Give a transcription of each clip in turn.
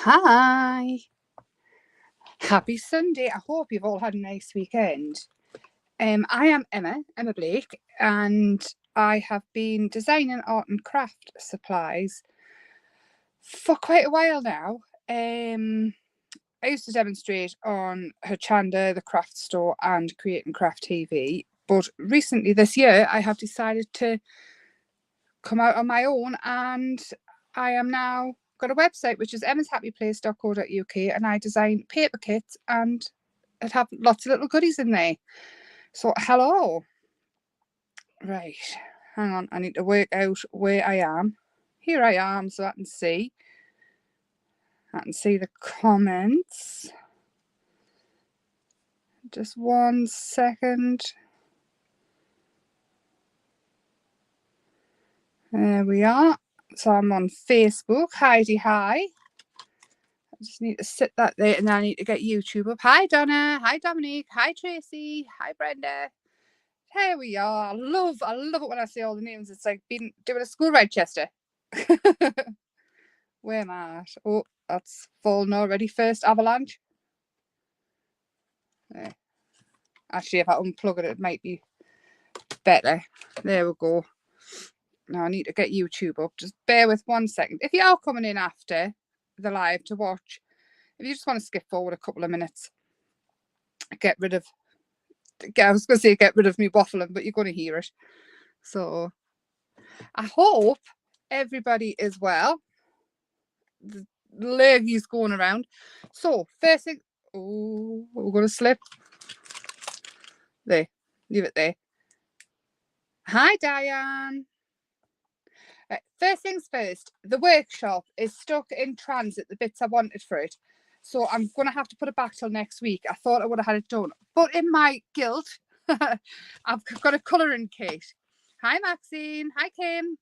Hi. Happy Sunday. I hope you've all had a nice weekend. I am Emma Blake, and I have been designing art and craft supplies for quite a while now. I used to demonstrate on her Chanda, the craft store, and Create and Craft TV. But recently this year, I have decided to come out on my own, and I am now got a website which is emmashappyplace.co.uk, and I design paper kits and it have lots of little goodies in there. So hello. Right, hang on, I need to work out where I am. Here I am, so I can see the comments. Just 1 second. There we are. So I'm on Facebook. Heidi, hi. I just need to sit that there, and then I need to get YouTube up. Hi Donna, hi Dominique, hi Tracy, hi Brenda. Here we are. I love it when I see all the names. It's like being doing a school ride, Chester. Where am I at? Oh, that's fallen already. First avalanche. There. Actually, if I unplug it, it might be better. There we go. Now I need to get YouTube up. Just bear with 1 second. If you are coming in after the live to watch, if you just want to skip forward a couple of minutes, get rid of me waffling, but you're going to hear it. So I hope everybody is well. The lurgies going around. So first thing, oh, we're going to slip. There, leave it there. Hi Diane. First things first, the workshop is stuck in transit, the bits I wanted for it. So I'm going to have to put it back till next week. I thought I would have had it done. But in my guilt, I've got a colouring kit. Hi Maxine. Hi Kim.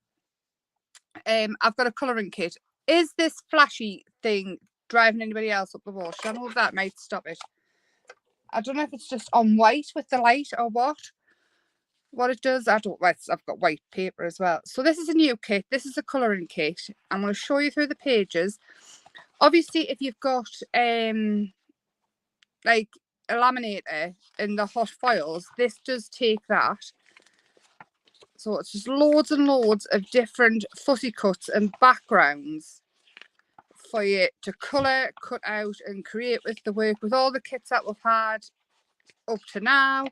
I've got a colouring kit. Is this flashy thing driving anybody else up the wall? Should I move that? Might stop it. I don't know if it's just on white with the light or what. What it does, I've got white paper as well. So this is a new kit. This is a colouring kit. I'm going to show you through the pages. Obviously, if you've got like a laminator in the hot foils, this does take that. So it's just loads and loads of different fussy cuts and backgrounds for you to colour, cut out and create with the work. With all the kits that we've had up to now,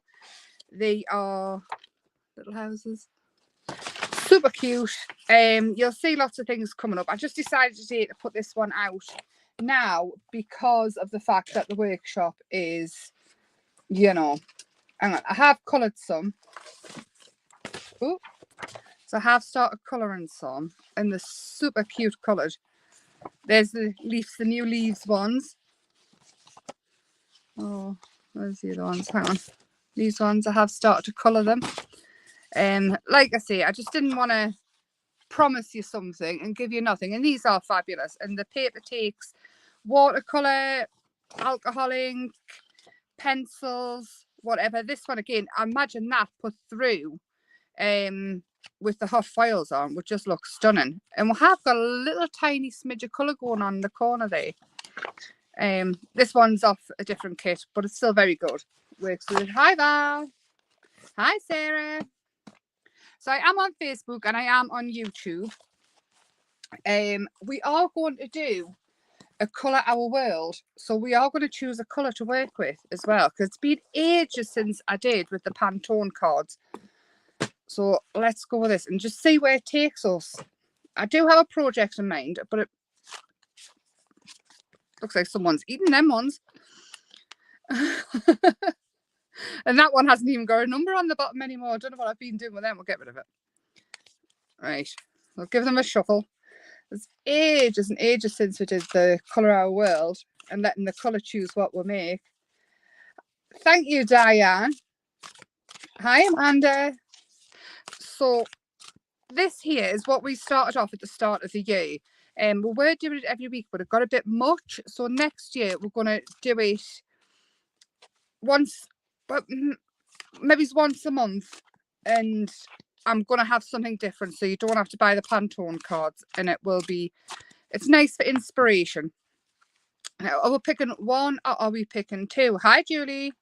they are little houses. Super cute. You'll see lots of things coming up. I just decided today to put this one out now because of the fact that the workshop is, you know, hang on, I have coloured some. Ooh. So I have started colouring some, and they're super cute coloured. There's the leaves, the new leaves ones. Oh, where's the other ones? Hang on. These ones, I have started to colour them. Like I say, I just didn't want to promise you something and give you nothing. And these are fabulous. And the paper takes watercolour, alcohol ink, pencils, whatever. This one again, I imagine that put through with the hot foils on would just look stunning. And we have got a little tiny smidge of colour going on in the corner there. This one's off a different kit, but it's still very good. Works with it. Hi Val. Hi Sarah. So I am on Facebook and I am on YouTube. We are going to do a colour our world. So we are going to choose a colour to work with as well, because it's been ages since I did with the Pantone cards. So let's go with this and just see where it takes us. I do have a project in mind, but it looks like someone's eating them ones. And that one hasn't even got a number on the bottom anymore. I don't know what I've been doing with them. We'll get rid of it. Right. We'll give them a shuffle. It's ages and ages since we did the Colour Our World and letting the colour choose what we make. Thank you, Diane. Hi, Amanda. So this here is what we started off at the start of the year. We were doing it every week, but it got a bit much. So next year we're going to do it once, maybe once a month, and I'm going to have something different, so you don't have to buy the Pantone cards, and it will be, it's nice for inspiration. Now, are we picking one or are we picking two? Hi, Julie.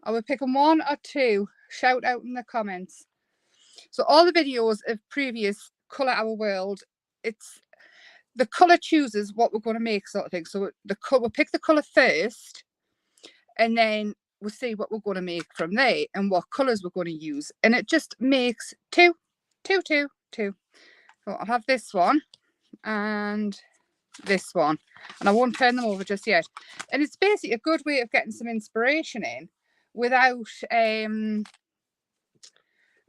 Are we picking one or two? Shout out in the comments. So all the videos of previous Colour Our World, it's the colour chooses what we're going to make, sort of thing. So we'll pick the colour first, and then we'll see what we're going to make from there and what colours we're going to use. And it just makes two. So I'll have this one and this one, and I won't turn them over just yet. And it's basically a good way of getting some inspiration in without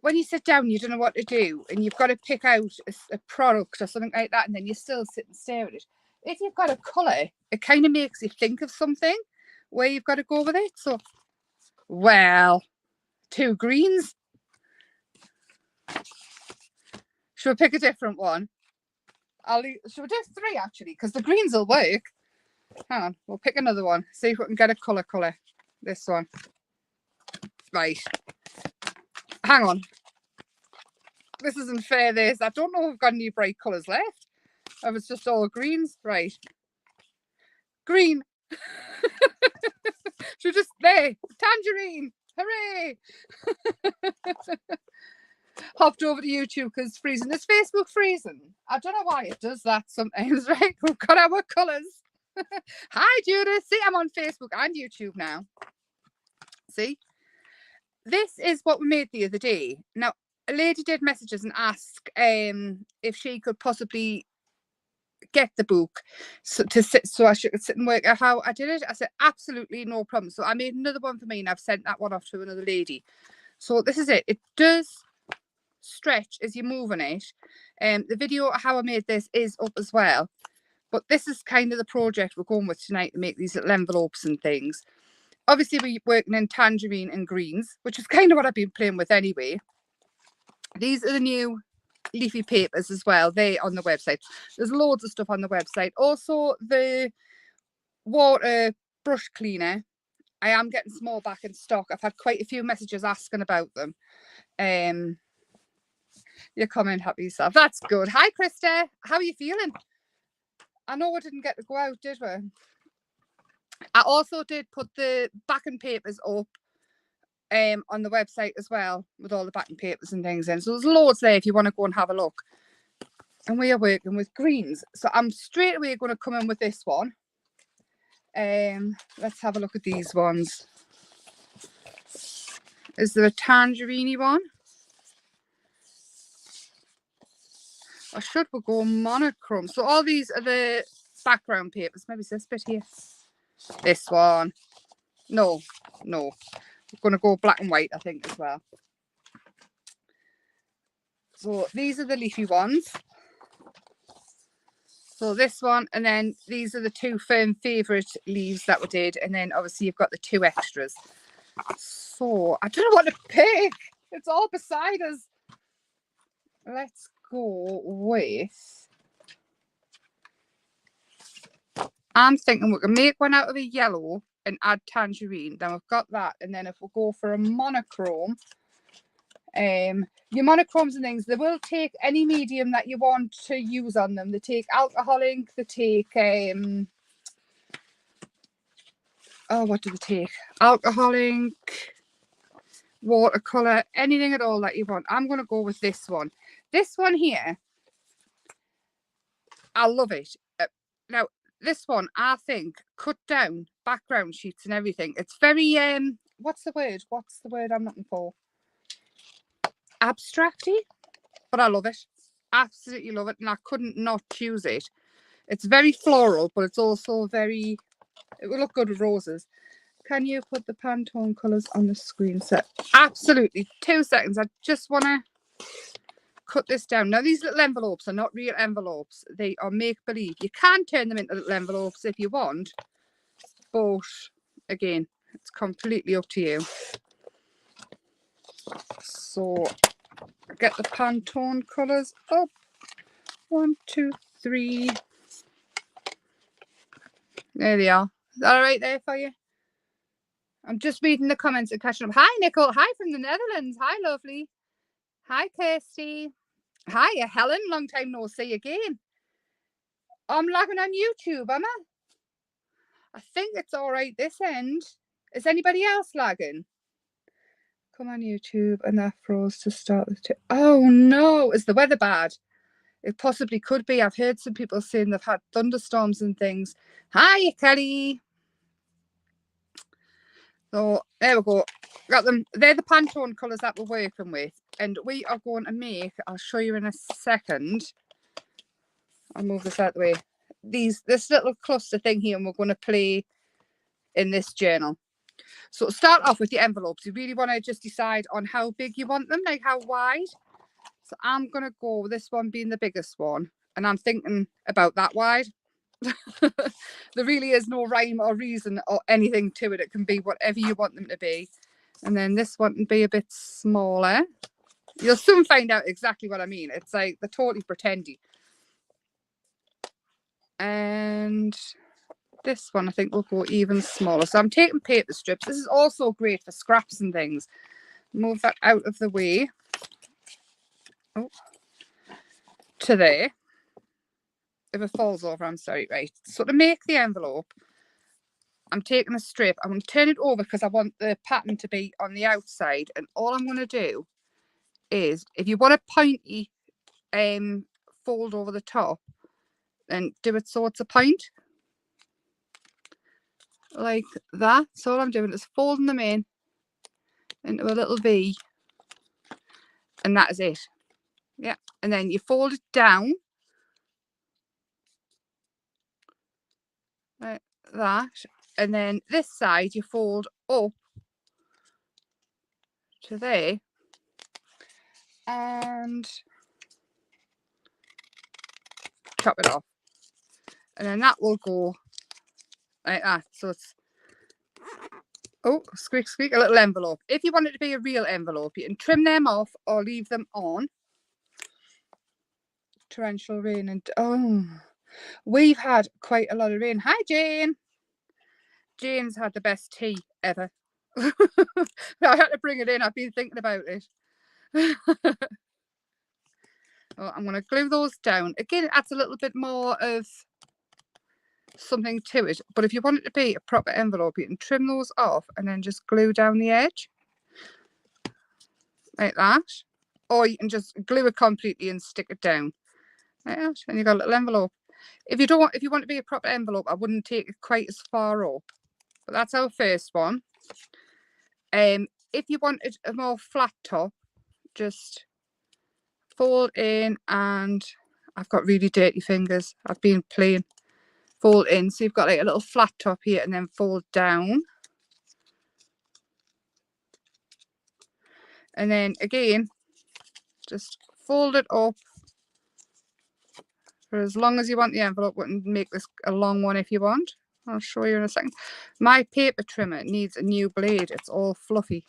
when you sit down, you don't know what to do, and you've got to pick out a product or something like that, and then you still sit and stare at it. If you've got a colour, it kind of makes you think of something where you've got to go with it. So, well, two greens. Should we pick a different one? Should we do three, actually, because the greens will work. Hang on, we'll pick another one. See if we can get a colour. This one. Right. Hang on. This isn't fair, I don't know if we've got any bright colours left. If it's just all greens. Right. Green. Should we just, there. Tangerine. Hooray. Hopped over to YouTube because it's freezing. Is Facebook freezing? I don't know why it does that sometimes, right? We've got our colours. Hi, Judith. See, I'm on Facebook and YouTube now. See? This is what we made the other day. Now, a lady did message us and ask if she could possibly get the book so I should sit and work out how I did it. I said, absolutely no problem. So I made another one for me, and I've sent that one off to another lady. So this is it. It does stretch as you're moving it. The video of how I made this is up as well. But this is kind of the project we're going with tonight to make these little envelopes and things. Obviously, we're working in tangerine and greens, which is kind of what I've been playing with anyway. These are the new leafy papers as well. They're on the website. There's loads of stuff on the website. Also, the water brush cleaner. I am getting some more back in stock. I've had quite a few messages asking about them. You're coming, happy yourself. That's good. Hi, Krista. How are you feeling? I know we didn't get to go out, did we? I also did put the backing papers up on the website as well, with all the backing papers and things in. So there's loads there if you want to go and have a look. And we are working with greens. So I'm straight away going to come in with this one. Let's have a look at these ones. Is there a tangerine one? Or should we go monochrome? So all these are the background papers. Maybe it's this bit here. This one. No. We're going to go black and white, I think, as well. So these are the leafy ones. So this one, and then these are the two firm favourite leaves that we did. And then obviously you've got the two extras. So I don't know what to pick. It's all beside us. Let's go with... I'm thinking we can make one out of a yellow and add tangerine. Then we've got that. And then if we go for a monochrome, your monochromes and things, they will take any medium that you want to use on them. They take alcohol ink, they take what do they take? Alcohol ink, watercolor, anything at all that you want. I'm going to go with this one. This one here, I love it. Now, this one, I think, cut down background sheets and everything. It's very, what's the word? What's the word I'm looking for? Abstracty, but I love it. Absolutely love it, and I couldn't not choose it. It's very floral, but it's also very, it will look good with roses. Can you put the Pantone colours on the screen set? Absolutely. 2 seconds. I just want to cut this down. Now, these little envelopes are not real envelopes. They are make-believe. You can turn them into little envelopes if you want, but again, it's completely up to you. So get the Pantone colours up. 1, 2, 3. There they are. Is that all right there for you? I'm just reading the comments and catching up. Hi, Nicole. Hi from the Netherlands. Hi, lovely. Hi, Kirsty. Hi, Helen. Long time no see again. I'm logging on YouTube, am I? I think it's all right this end. Is anybody else lagging? Come on YouTube and that froze to start with. Oh no, is the weather bad? It possibly could be. I've heard some people saying they've had thunderstorms and things. Hi, Kelly. So there we go. Got them. They're the Pantone colours that we're working with. And we are going to make, I'll show you in a second. I'll move this out of the way. This little cluster thing here, and we're going to play in this journal. So start off with your envelopes. You really want to just decide on how big you want them, like how wide. So I'm going to go with this one being the biggest one. And I'm thinking about that wide. There really is no rhyme or reason or anything to it. It can be whatever you want them to be. And then this one can be a bit smaller. You'll soon find out exactly what I mean. It's like they're totally pretendy. And this one I think will go even smaller. So I'm taking paper strips. This is also great for scraps and things. Move that out of the way. Oh, to there. If it falls over, I'm sorry. Right. So to make the envelope, I'm taking a strip. I'm going to turn it over because I want the pattern to be on the outside. And all I'm going to do is, if you want a pointy fold over the top, then do it so it's a point. Like that. So all I'm doing is folding them in into a little V. And that is it. Yeah. And then you fold it down. Like that. And then this side you fold up to there. And chop it off. And then that will go like that. So it's, oh, squeak, squeak, a little envelope. If you want it to be a real envelope, you can trim them off or leave them on. Torrential rain. And oh, we've had quite a lot of rain. Hi, Jane. Jane's had the best tea ever. I had to bring it in. I've been thinking about it. Well, I'm going to glue those down. Again, it adds a little bit more of something to it. But if you want it to be a proper envelope, you can trim those off and then just glue down the edge. Like that. Or you can just glue it completely and stick it down. Like that. And you've got a little envelope. If you want to be a proper envelope, I wouldn't take it quite as far up. But that's our first one. If you wanted a more flat top, just fold in, and I've got really dirty fingers. I've been playing. Fold in, so you've got like a little flat top here, and then fold down. And then again, just fold it up for as long as you want the envelope. We can make this a long one if you want. I'll show you in a second. My paper trimmer needs a new blade. It's all fluffy.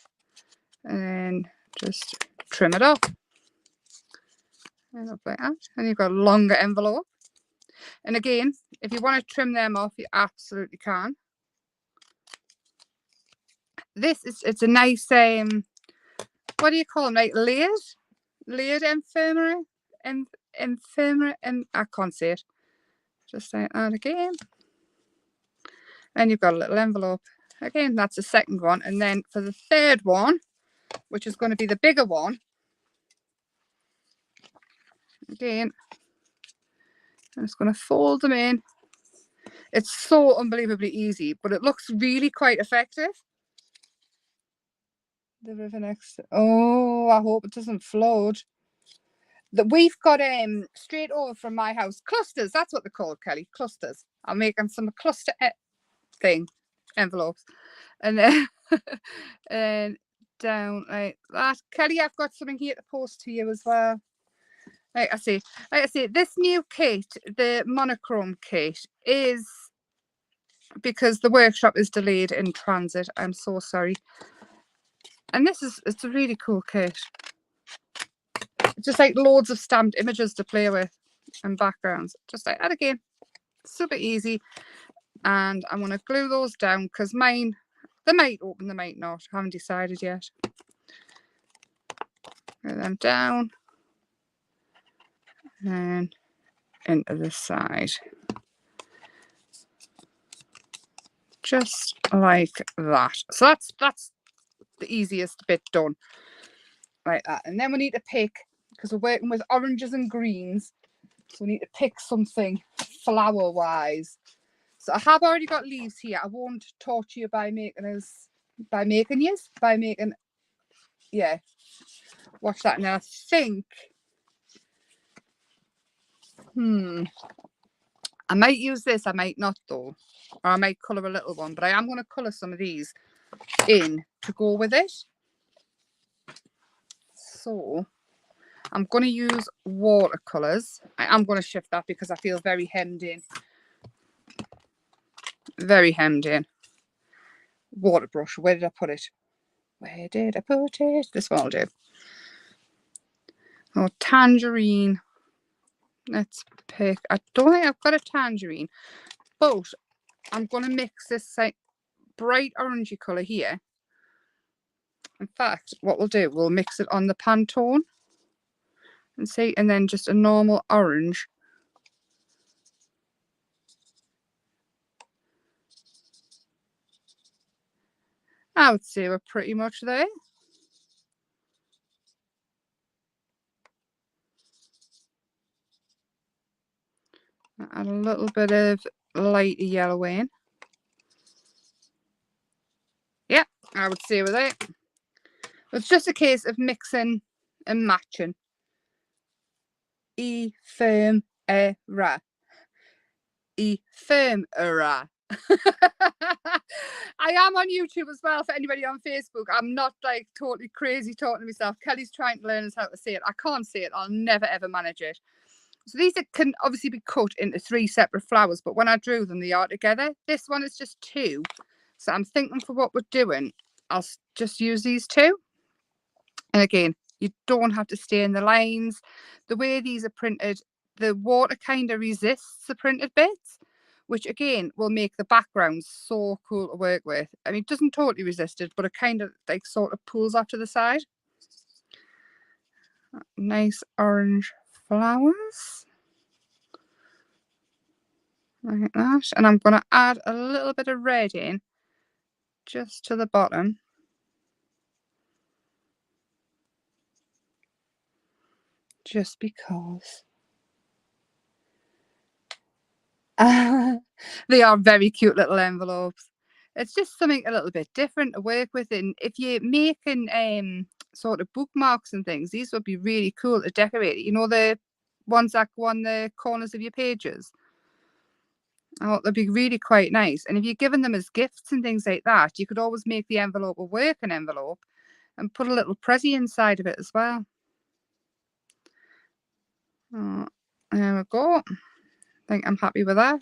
And then just trim it off. And up like that. And you've got a longer envelope. And again, if you want to trim them off, you absolutely can. It's a nice what do you call them, like layered infirmary, I can't say it. Just like that again. And you've got a little envelope. Again, that's the second one. And then for the third one, which is going to be the bigger one, again, I'm just going to fold them in. It's so unbelievably easy, but it looks really quite effective. The river next. Oh, I hope it doesn't float. We've got straight over from my house clusters. That's what they're called, Kelly. Clusters. I'm making some cluster envelopes, and then and down like that. Kelly, I've got something here to post to you as well. Like I say, this new kit, the monochrome kit, is because the workshop is delayed in transit. I'm so sorry. And it's a really cool kit. Just like loads of stamped images to play with and backgrounds. Just like that again. Super easy. And I'm going to glue those down because mine, they might open, they might not. I haven't decided yet. Glue them down. And into the side. just like that. So that's the easiest bit done, like that. And then we need to pick, because we're working with oranges and greens, so we need to pick something flower wise. So I have already got leaves here. I won't torture you by making yeah, watch that. Now I think I might use this, I might not though, or I might colour a little one, but I am going to colour some of these in to go with it. So I'm going to use watercolours. I am going to shift that because I feel very hemmed in. Very hemmed in. Water brush, where did I put it? Where did I put it? This one will do. Oh, tangerine. Let's pick, I don't think I've got a tangerine, but I'm going to mix this like bright orangey colour here. In fact, what we'll do, we'll mix it on the Pantone and see, and then just a normal orange. I would say we're pretty much there. Add a little bit of light yellow in. Yep, I would say we're there. It's just a case of mixing and matching. Ephemera. Ephemera. I am on YouTube as well for anybody on Facebook. I'm not like totally crazy talking to myself. Kelly's trying to learn us how to say it. I can't say it. I'll never ever manage it. So these can obviously be cut into 3 separate flowers, but when I drew them, they are together. This one is just 2. So I'm thinking for what we're doing, I'll just use these 2. And again, you don't have to stay in the lines. The way these are printed, the water kind of resists the printed bits, which again will make the background so cool to work with. I mean, it doesn't totally resist it, but it kind of like sort of pulls off to the side. Nice orange flowers. Like that. And I'm going to add a little bit of red in just to the bottom. Just because. They are very cute little envelopes. It's just something a little bit different to work with. And if you're making sort of bookmarks and things, these would be really cool to decorate. You know, the ones that go on the corners of your pages. Oh, they'd be really quite nice. And if you're giving them as gifts and things like that, you could always make the envelope a working envelope and put a little prezi inside of it as well. Oh, there we go. I think I'm happy with that.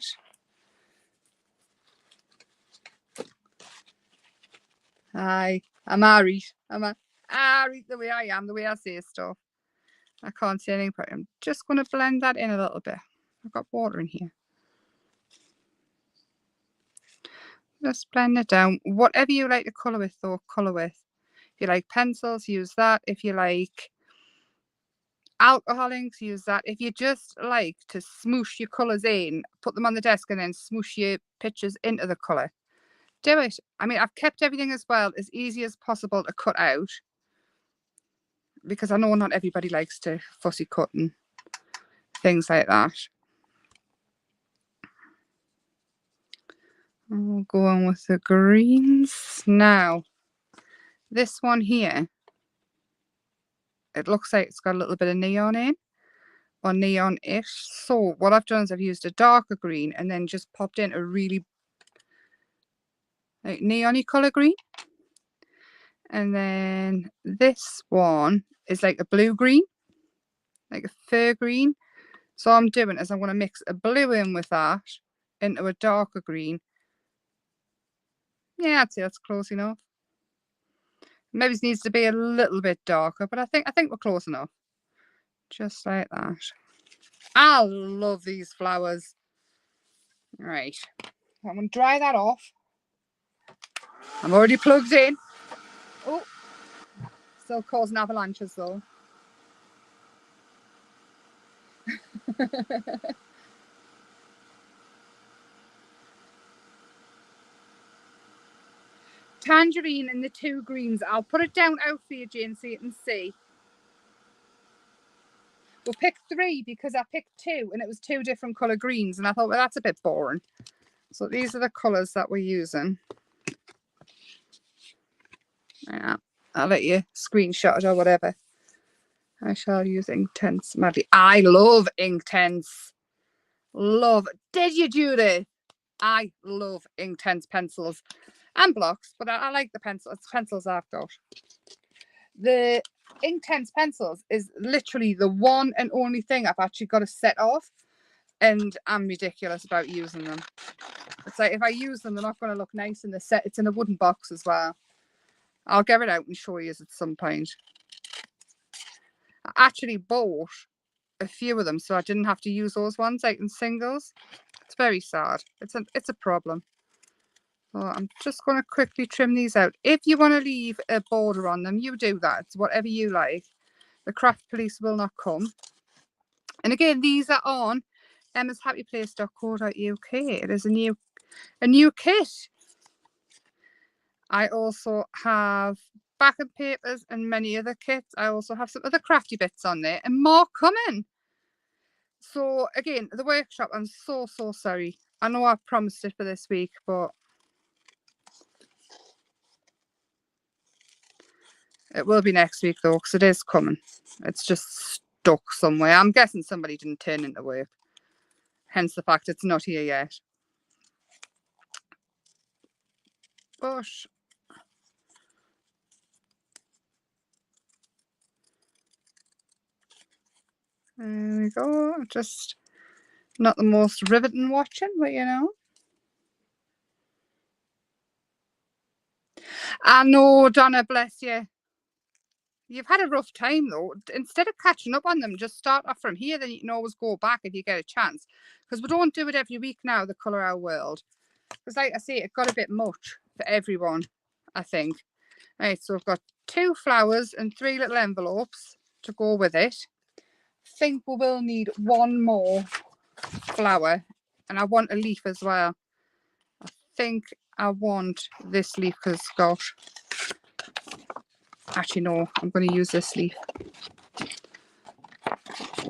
I'm married. I'm married the way I am, the way I say stuff. I can't say anything, but I'm just going to blend that in a little bit. I've got water in here. Just blend it down. Whatever you like to colour with, though, colour with. If you like pencils, use that. If you like alcohol inks, use that. If you just like to smoosh your colours in, put them on the desk and then smoosh your pictures into the colour, do it. I mean, I've kept everything as well as easy as possible to cut out, because I know not everybody likes to fussy cut and things like that. I'll go on with the greens. Now, this one here, it looks like it's got a little bit of neon in, or neon-ish. So what I've done is I've used a darker green and then just popped in a really like neon-y colour green. And then this one is like a blue-green, like a fur green. So what I'm doing is I'm going to mix a blue in with that into a darker green. Yeah, I'd say that's close enough. Maybe it needs to be a little bit darker, but I think we're close enough. Just like that. I love these flowers. Right. I'm going to dry that off. I'm already plugged in. Oh, still causing avalanches though. tangerine and the 2 greens. I'll put it down out for you, Jane, so you can see. We'll pick 3 because I picked 2 and it was 2 different colour greens, and I thought, well, that's a bit boring. So these are the colours that we're using. Yeah, I'll let you screenshot it or whatever. I shall use Inktense madly. I love Inktense. Love. Did you, Judith? I love Inktense pencils and blocks, but I like the pencils I've got. The Inktense pencils is literally the one and only thing I've actually got a set of, and I'm ridiculous about using them. It's like if I use them, they're not going to look nice in the set. It's in a wooden box as well. I'll get it out and show you at some point. I actually bought a few of them so I didn't have to use those ones like in singles. It's very sad. It's a problem. So I'm just going to quickly trim these out. If you want to leave a border on them, you do that. It's whatever you like. The craft police will not come. And again, these are on emmashappyplace.co.uk. It is a new kit. I also have backing papers and many other kits. I also have some other crafty bits on there and more coming. So again, the workshop, I'm so sorry. I know I promised it for this week, but it will be next week though, because it is coming. It's just stuck somewhere. I'm guessing somebody didn't turn into work. Hence the fact it's not here yet. But there we go. Just not the most riveting watching, but you know. I know, Donna, bless you. You've had a rough time though. Instead of catching up on them, just start off from here. Then you can always go back if you get a chance. Because we don't do it every week now, the Colour Our World. Because like I say, it got a bit much for everyone, I think. Right, so we've got 2 flowers and 3 little envelopes to go with it. I think we will need 1 more flower. And I want a leaf as well. I think I want this leaf because it's got... Actually, no, I'm going to use this leaf.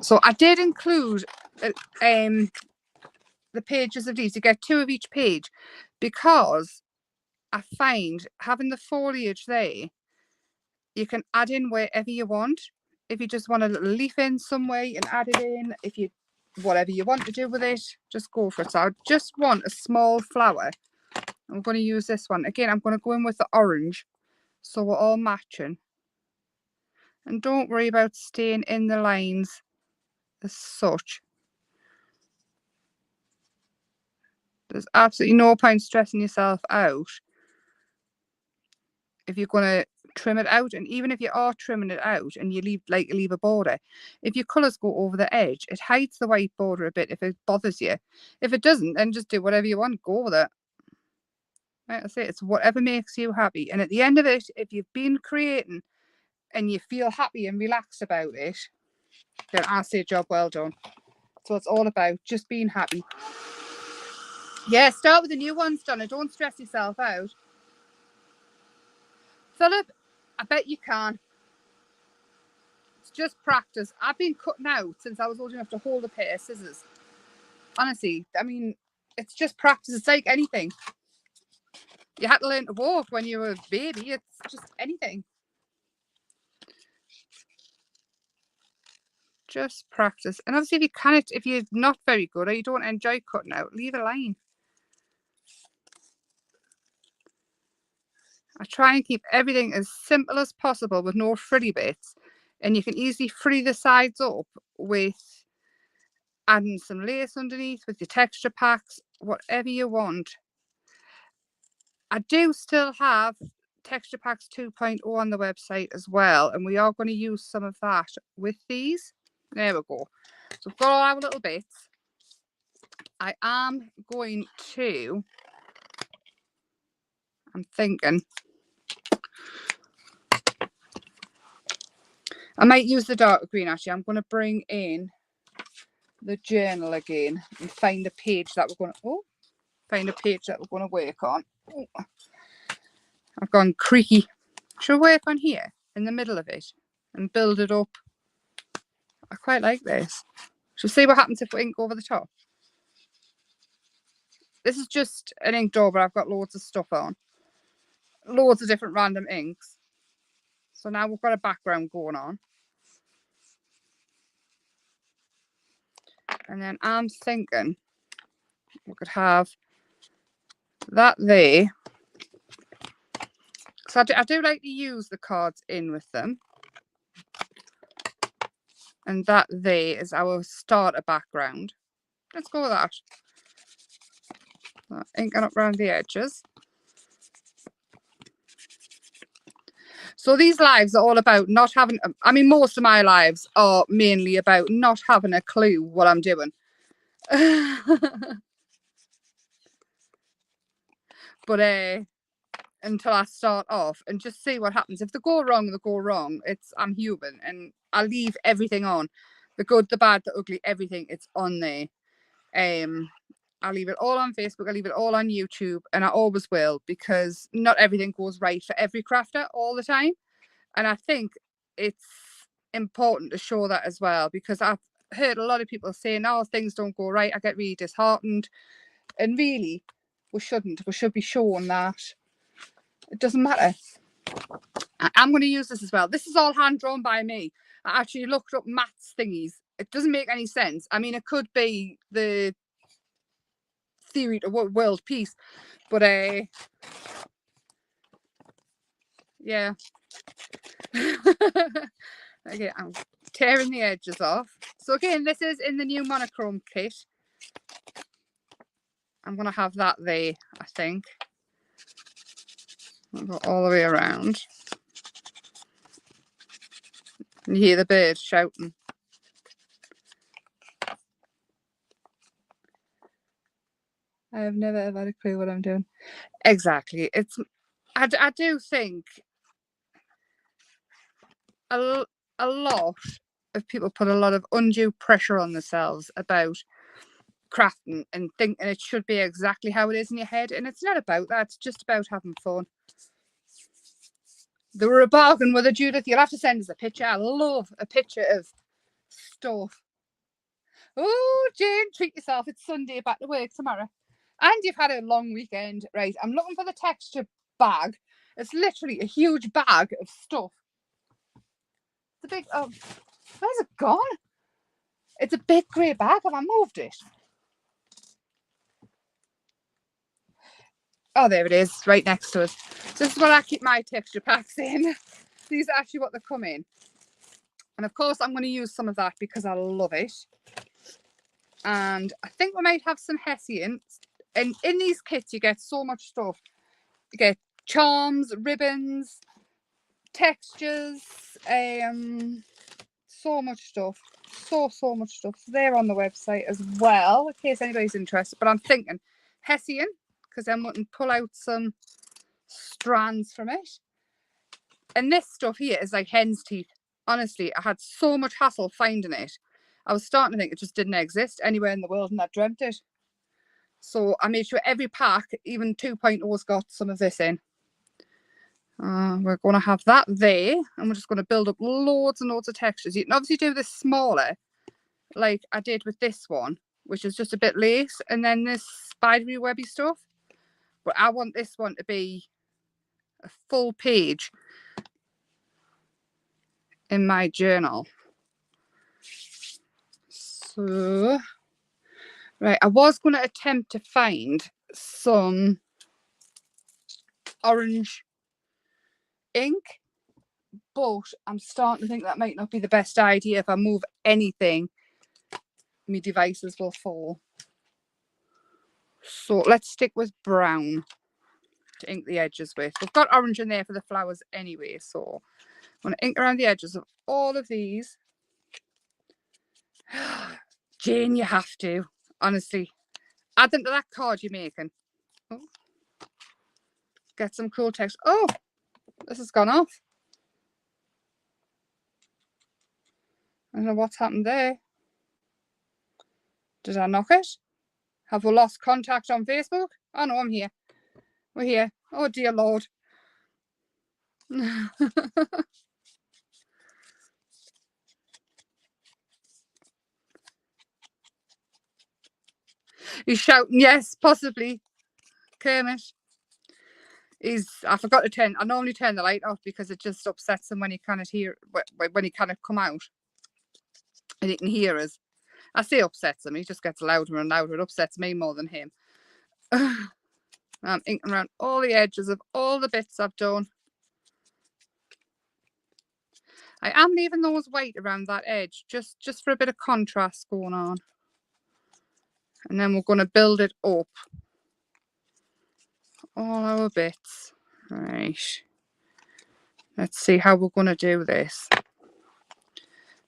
So I did include the pages of these. You get 2 of each page because I find having the foliage there, you can add in wherever you want. If you just want a little leaf in some way, you can add it in. If you, whatever you want to do with it, just go for it. So I just want a small flower. I'm going to use this one. Again, I'm going to go in with the orange. So we're all matching. And don't worry about staying in the lines as such. There's absolutely no point stressing yourself out if you're going to trim it out. And even if you are trimming it out and you leave a border, if your colours go over the edge, it hides the white border a bit if it bothers you. If it doesn't, then just do whatever you want. Go with it. Like I say, it's whatever makes you happy. And at the end of it, if you've been creating and you feel happy and relaxed about it, then I say job well done. So it's all about just being happy. Yeah, start with the new ones, Donna. Don't stress yourself out. Philip, I bet you can. It's just practice. I've been cutting out since I was old enough to hold a pair of scissors. Honestly, I mean, it's just practice. It's like anything. You had to learn to walk when you were a baby. It's just anything. Just practice. And obviously, if you're not very good or you don't enjoy cutting out, leave a line. I try and keep everything as simple as possible with no frilly bits. And you can easily frilly the sides up with adding some lace underneath with your texture packs, whatever you want. I do still have texture packs 2.0 on the website as well, and we are going to use some of that with these. There we go. So we've got all our little bits. I am going to, I'm thinking, I might use the darker green actually. I'm going to bring in the journal again and find a page that we're going to, find a page that we're going to work on. I've gone creaky. Should I work on here in the middle of it and build it up? I quite like this. Shall we see what happens if we ink over the top? This is just an ink dauber I've got loads of stuff on. Loads of different random inks. So now we've got a background going on. And then I'm thinking we could have that there. Because I do like to use the cards in with them. And that there is our starter background. Let's go with that. Inking up around the edges. So these lives are all about not having, I mean, most of my lives are mainly about not having a clue what I'm doing. But until I start off and just see what happens. If they go wrong, they go wrong. I'm human and I leave everything on. The good, the bad, the ugly, everything, it's on there. I leave it all on Facebook, I leave it all on YouTube, and I always will, because not everything goes right for every crafter all the time. And I think it's important to show that as well, because I've heard a lot of people saying, oh, things don't go right, I get really disheartened. And really, we shouldn't. We should be shown that it doesn't matter. I'm going to use this as well. This is all hand drawn by me. I actually looked up maths thingies. It doesn't make any sense. I mean, it could be the theory to world peace, but yeah. Okay, I'm tearing the edges off. So again, this is in the new monochrome kit. I'm gonna have that there, I think. I'll go all the way around. You hear the bird shouting. I have never ever had a clue what I'm doing. Exactly. I do think a lot of people put a lot of undue pressure on themselves about crafting and thinking it should be exactly how it is in your head, and it's not about that. It's just about having fun. They were a bargain with a Judith. You'll have to send us a picture. I love a picture of stuff. Oh, Jane, treat yourself. It's Sunday, back to work tomorrow. And you've had a long weekend. Right, I'm looking for the texture bag. It's literally a huge bag of stuff. It's a big, oh, where's it gone? It's a big grey bag. Have I moved it? Oh, there it is, right next to us. So this is what I keep my texture packs in. These are actually what they come in. And of course, I'm going to use some of that because I love it. And I think we might have some Hessian. And in these kits, you get so much stuff. You get charms, ribbons, textures, so much stuff. So much stuff. So they're on the website as well, in case anybody's interested. But I'm thinking Hessian, because then we can pull out some strands from it. And this stuff here is like hen's teeth. Honestly, I had so much hassle finding it. I was starting to think it just didn't exist anywhere in the world, and I dreamt it. So I made sure every pack, even 2.0's got some of this in. We're going to have that there, and we're just going to build up loads and loads of textures. You can obviously do this smaller, like I did with this one, which is just a bit lace, and then this spidery webby stuff. But I want this one to be a full page in my journal. So, right, I was going to attempt to find some orange ink, but I'm starting to think that might not be the best idea. If I move anything, my devices will fall. So let's stick with brown to ink the edges with. We've got orange in there for the flowers anyway, so I'm going to ink around the edges of all of these. Jane, you have to, honestly. Add them to that card you're making. Oh. Get some cool text. Oh, this has gone off. I don't know what's happened there. Did I knock it? Have we lost contact on Facebook? Oh no, I'm here. We're here. Oh dear Lord. He's shouting, yes, possibly. Kermit. I forgot to turn, I normally turn the light off because it just upsets him when he cannot hear, when he cannot come out and he can hear us. I say upsets him, he just gets louder and louder. It upsets me more than him. I'm inking around all the edges of all the bits I've done. I am leaving those white around that edge, just for a bit of contrast going on. And then we're going to build it up. All our bits. Right. Let's see how we're going to do this.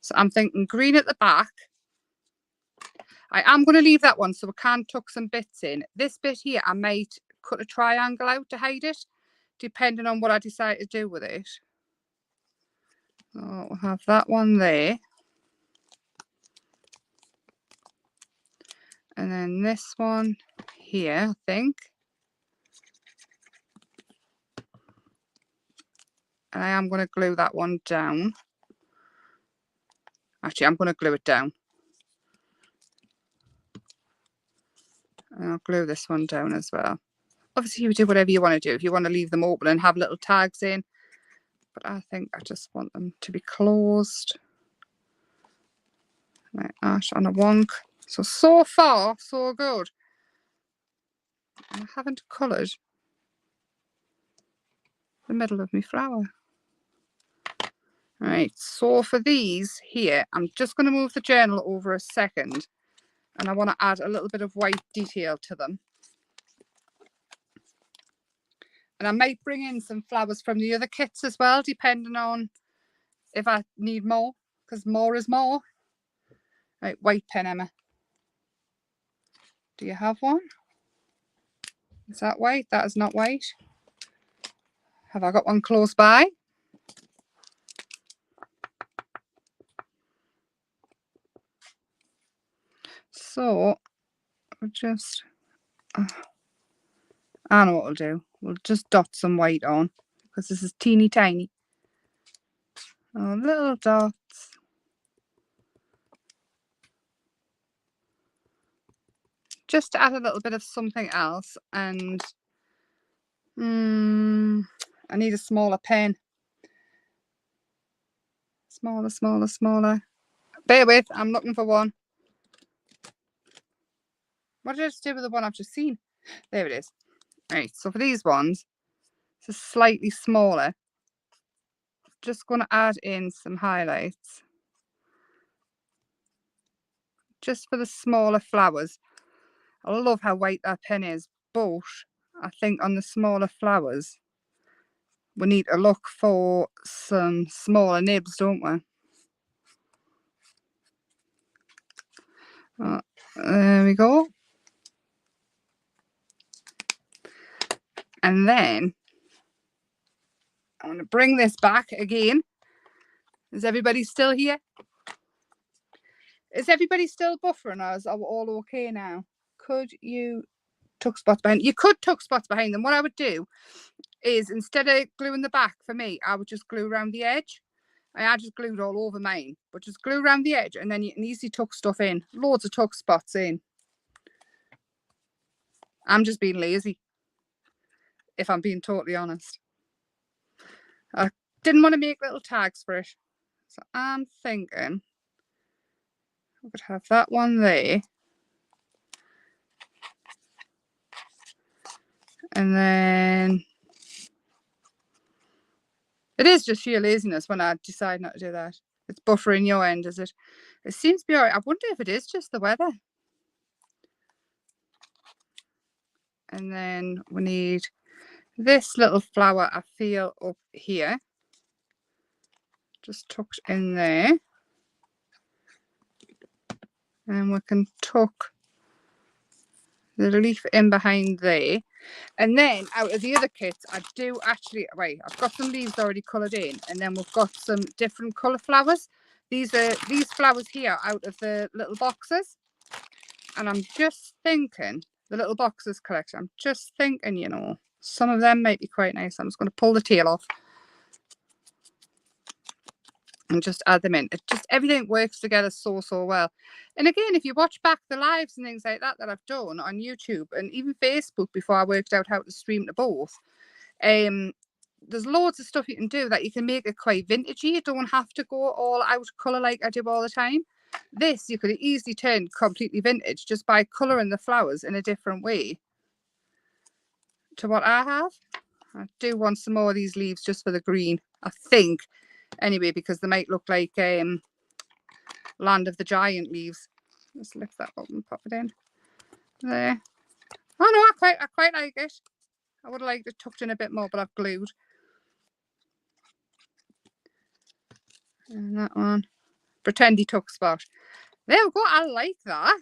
So I'm thinking green at the back. I am going to leave that one so we can tuck some bits in. This bit here, I might cut a triangle out to hide it, depending on what I decide to do with it. So we'll have that one there. And then this one here, I think. And I am going to glue that one down. Actually, I'm going to glue it down. And I'll glue this one down as well. Obviously, you do whatever you want to do. If you want to leave them open and have little tags in. But I think I just want them to be closed. Like that on a wonk. So far, so good. I haven't coloured the middle of my flower. Right, so for these here, I'm just going to move the journal over a second. And I want to add a little bit of white detail to them. And I might bring in some flowers from the other kits as well, depending on if I need more, because more is more. Right, white pen, Emma. Do you have one? Is that white? That is not white. Have I got one close by? So, we'll just... I know what we'll do. We'll just dot some white on, because this is teeny tiny. Oh, little dots. Just to add a little bit of something else. And I need a smaller pen. Smaller, smaller, smaller. Bear with, I'm looking for one. What did I just do with the one I've just seen? There it is. Right, so for these ones, it's slightly smaller. Just going to add in some highlights. Just for the smaller flowers. I love how white that pen is, but I think on the smaller flowers, we need to look for some smaller nibs, don't we? There we go. And then I'm going to bring this back again. Is everybody still here? Is everybody still buffering us? Are we all okay now? Could you tuck spots behind? You could tuck spots behind them. What I would do is, instead of gluing the back for me, I would just glue around the edge. I just glued all over mine, but just glue around the edge and then you can easily tuck stuff in. Loads of tuck spots in. I'm just being lazy, if I'm being totally honest. I didn't want to make little tags for it. So I'm thinking we could have that one there. And then it is just sheer laziness when I decide not to do that. It's buffering your end, is it? It seems to be alright. I wonder if it is just the weather. And then we need this little flower, I feel, up here. Just tucked in there. And we can tuck the leaf in behind there. And then out of the other kits, I do actually, right, I've got some leaves already coloured in, and then we've got some different colour flowers. These flowers here out of the little boxes. And I'm just thinking, the little boxes collection, I'm just thinking, you know, some of them might be quite nice. I'm just going to pull the tail off. and just add them in. It just, everything works together so well. And again, if you watch back the lives and things like that I've done on YouTube and even Facebook before I worked out how to stream to both, there's loads of stuff you can do that you can make it quite vintagey. You don't have to go all out colour like I do all the time. This you could easily turn completely vintage just by colouring the flowers in a different way to what I have. I do want some more of these leaves just for the green, I think, anyway, because they might look like Land of the Giant leaves. Let's lift that up and pop it in there. Oh no, I quite like it. I would have liked it tucked in a bit more, but I've glued. And that one, pretendy tuck spot. There we go. I like that.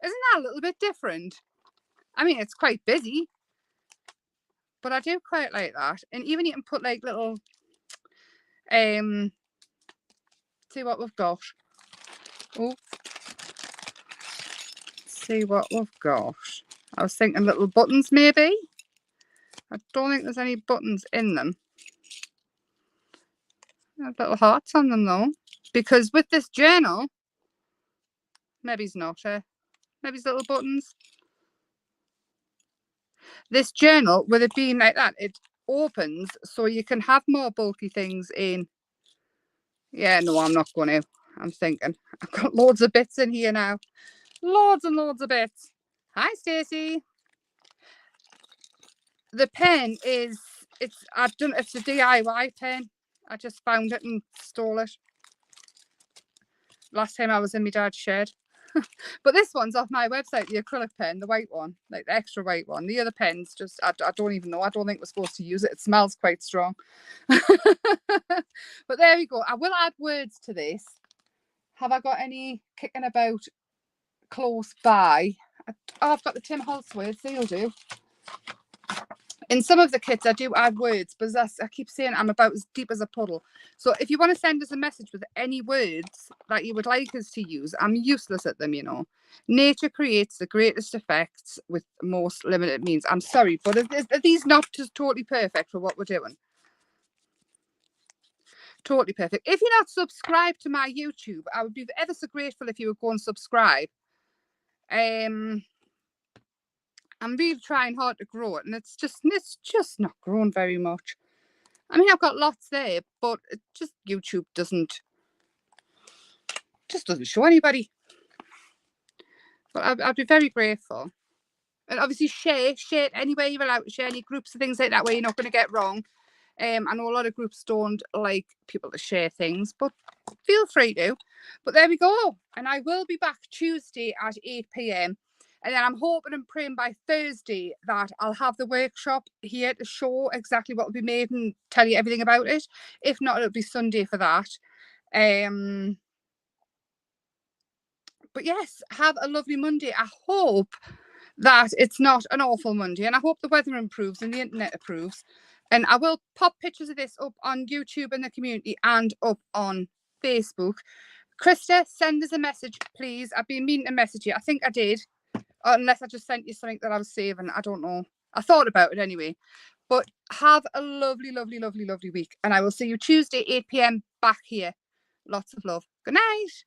Isn't that a little bit different? I mean, it's quite busy, but I do quite like that. And even you can put like little, see what we've got. Oh, see what we've got. I was thinking little buttons maybe. I don't think there's any buttons in them. Have little hearts on them though, because with this journal, maybe it's not. Maybe it's little buttons. This journal, with it being like that, it opens so you can have more bulky things in. Yeah, no, I'm not going to. I'm thinking I've got loads of bits in here now. Loads and loads of bits. Hi, Stacey. The pen is, it's a DIY pen. I just found it and stole it last time I was in my dad's shed. But this one's off my website, the acrylic pen, the white one, like the extra white one. The other pen's just, I don't even know. I don't think we're supposed to use it. It smells quite strong. But there we go. I will add words to this. Have I got any kicking about close by? I've got the Tim Holtz words. They'll do. In some of the kits, I do add words, but I keep saying I'm about as deep as a puddle. So if you want to send us a message with any words that you would like us to use, I'm useless at them, you know. Nature creates the greatest effects with most limited means. I'm sorry, but are these not just totally perfect for what we're doing? Totally perfect. If you're not subscribed to my YouTube, I would be ever so grateful if you would go and subscribe. I'm really trying hard to grow it, and it's just not growing very much. I mean, I've got lots there, but it just YouTube doesn't show anybody. But I'd be very grateful. And obviously share it anywhere you're allowed to share, any groups and things like that where you're not going to get wrong. I know a lot of groups don't like people to share things, but feel free to. But there we go. And I will be back Tuesday at 8 p.m. And then I'm hoping and praying by Thursday that I'll have the workshop here to show exactly what will be made and tell you everything about it. If not, it'll be Sunday for that. But yes, have a lovely Monday. I hope that it's not an awful Monday, and I hope the weather improves and the internet improves. And I will pop pictures of this up on YouTube in the community and up on Facebook. Krista, send us a message, please. I've been meaning to message you. I think I did. Unless I just sent you something that I was saving. I don't know. I thought about it anyway. But have a lovely, lovely, lovely, lovely week. And I will see you Tuesday, 8 p.m. back here. Lots of love. Good night.